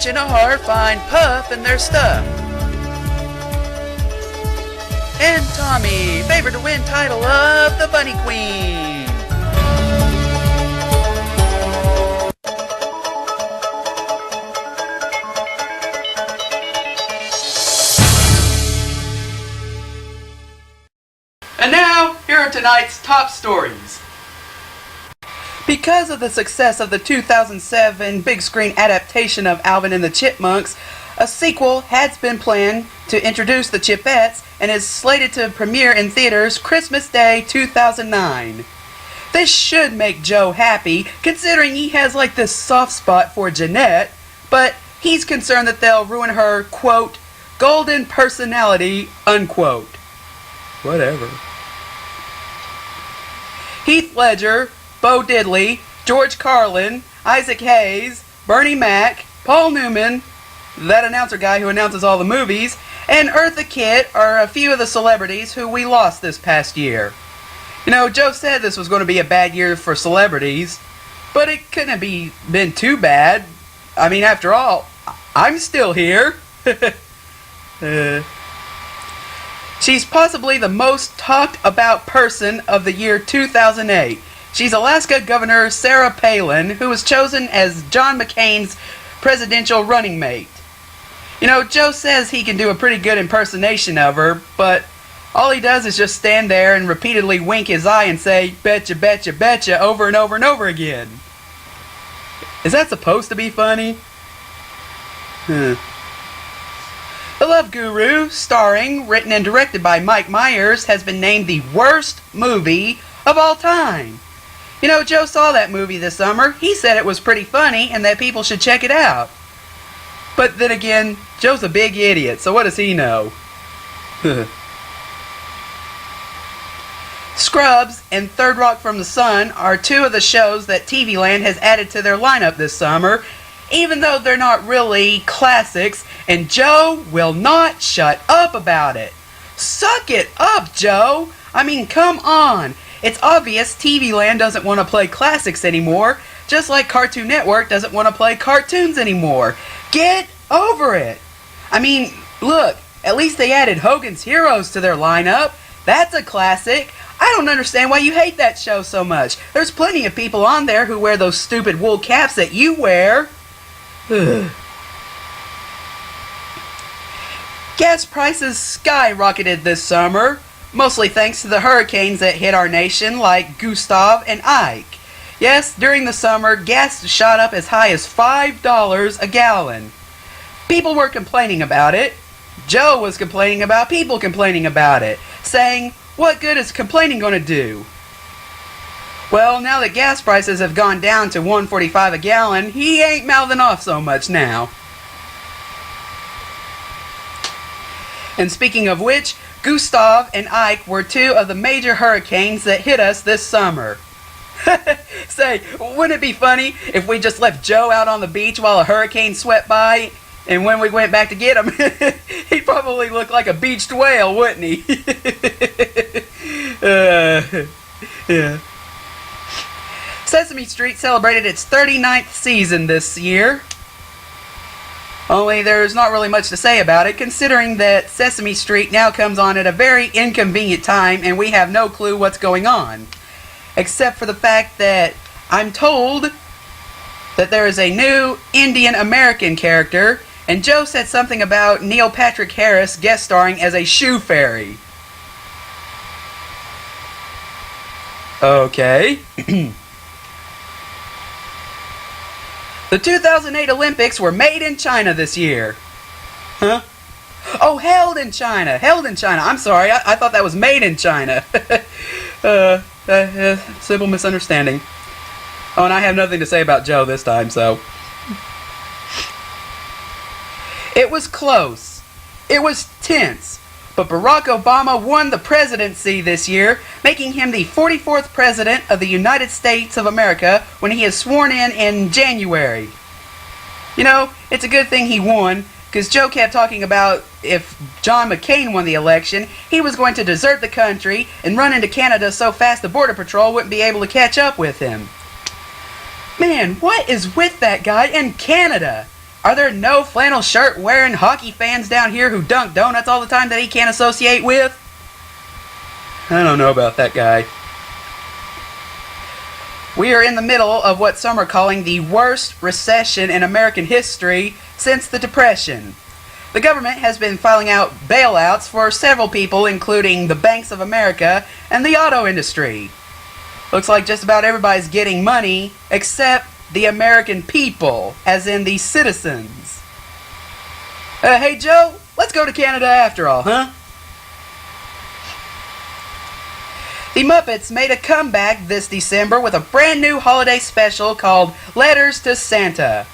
Hitch and a horrifying puff in their stuff. And Tommy, favored to win title of the Bunny Queen. And now, here are tonight's top stories. Because of the success of the 2007 big screen adaptation of Alvin and the Chipmunks, a sequel has been planned to introduce the Chipettes and is slated to premiere in theaters Christmas Day 2009. This should make Joe happy, considering he has like this soft spot for Jeanette, but he's concerned that they'll ruin her, quote, golden personality, unquote. Whatever. Heath Ledger, Bo Diddley, George Carlin, Isaac Hayes, Bernie Mac, Paul Newman, that announcer guy who announces all the movies, and Eartha Kitt are a few of the celebrities who we lost this past year. You know, Joe said this was going to be a bad year for celebrities, but it couldn't have been too bad. I mean, after all, I'm still here. She's possibly the most talked about person of the year 2008. She's Alaska Governor Sarah Palin, who was chosen as John McCain's presidential running mate. You know, Joe says he can do a pretty good impersonation of her, but all he does is just stand there and repeatedly wink his eye and say, betcha, betcha, betcha, over and over and over again. Is that supposed to be funny? The Love Guru, starring, written and directed by Mike Myers, has been named the worst movie of all time. You know, Joe saw that movie this summer. He said it was pretty funny and that people should check it out. But then again, Joe's a big idiot, so what does he know? Scrubs and Third Rock from the Sun are two of the shows that TV Land has added to their lineup this summer, even though they're not really classics, and Joe will not shut up about it. Suck it up, Joe! I mean, come on! It's obvious TV Land doesn't want to play classics anymore, just like Cartoon Network doesn't want to play cartoons anymore. Get over it! I mean, look, at least they added Hogan's Heroes to their lineup. That's a classic. I don't understand why you hate that show so much. There's plenty of people on there who wear those stupid wool caps that you wear. Gas prices skyrocketed this summer, mostly thanks to the hurricanes that hit our nation like Gustav and Ike. Yes, during the summer, gas shot up as high as $5 a gallon. People were complaining about it. Joe was complaining about people complaining about it, saying, what good is complaining going to do? Well, now that gas prices have gone down to $1.45 a gallon, he ain't mouthing off so much now. And speaking of which, Gustav and Ike were two of the major hurricanes that hit us this summer. Say, wouldn't it be funny if we just left Joe out on the beach while a hurricane swept by, and when we went back to get him, he'd probably look like a beached whale, wouldn't he? Yeah. Sesame Street celebrated its 39th season this year. Only there's not really much to say about it, considering that Sesame Street now comes on at a very inconvenient time and we have no clue what's going on. Except for the fact that I'm told that there is a new Indian American character, and Joe said something about Neil Patrick Harris guest starring as a shoe fairy. Okay. The 2008 Olympics were made in China this year. Huh? Oh, held in China. Held in China. I'm sorry. I thought that was made in China. Simple misunderstanding. Oh, and I have nothing to say about Joe this time, so. It was close. It was tense. But Barack Obama won the presidency this year, making him the 44th President of the United States of America when he is sworn in January. You know, it's a good thing he won, because Joe kept talking about if John McCain won the election, he was going to desert the country and run into Canada so fast the Border Patrol wouldn't be able to catch up with him. Man, what is with that guy in Canada? Are there no flannel shirt wearing hockey fans down here who dunk donuts all the time that he can't associate with? I don't know about that guy. We are in the middle of what some are calling the worst recession in American history since the Depression. The government has been filing out bailouts for several people, including the Banks of America and the auto industry. Looks like just about everybody's getting money, except the American people, as in the citizens. Hey Joe, let's go to Canada after all, huh? The Muppets made a comeback this December with a brand new holiday special called Letters to Santa.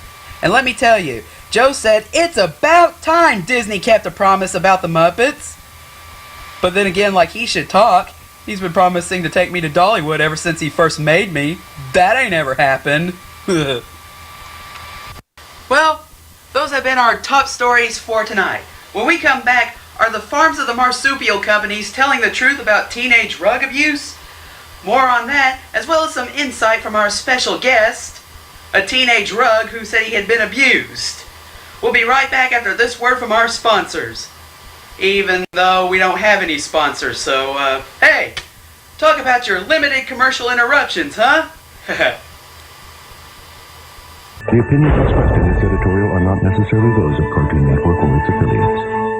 And let me tell you, Joe said it's about time Disney kept a promise about the Muppets. But then again, like he should talk. He's been promising to take me to Dollywood ever since he first made me. That ain't ever happened. Well, those have been our top stories for tonight. When we come back, are the farms of the marsupial companies telling the truth about teenage rug abuse? More on that, as well as some insight from our special guest, a teenage rug who said he had been abused. We'll be right back after this word from our sponsors. Even though we don't have any sponsors, so, hey, talk about your limited commercial interruptions, huh? The opinions expressed in this editorial are not necessarily those of Cartoon Network or its affiliates.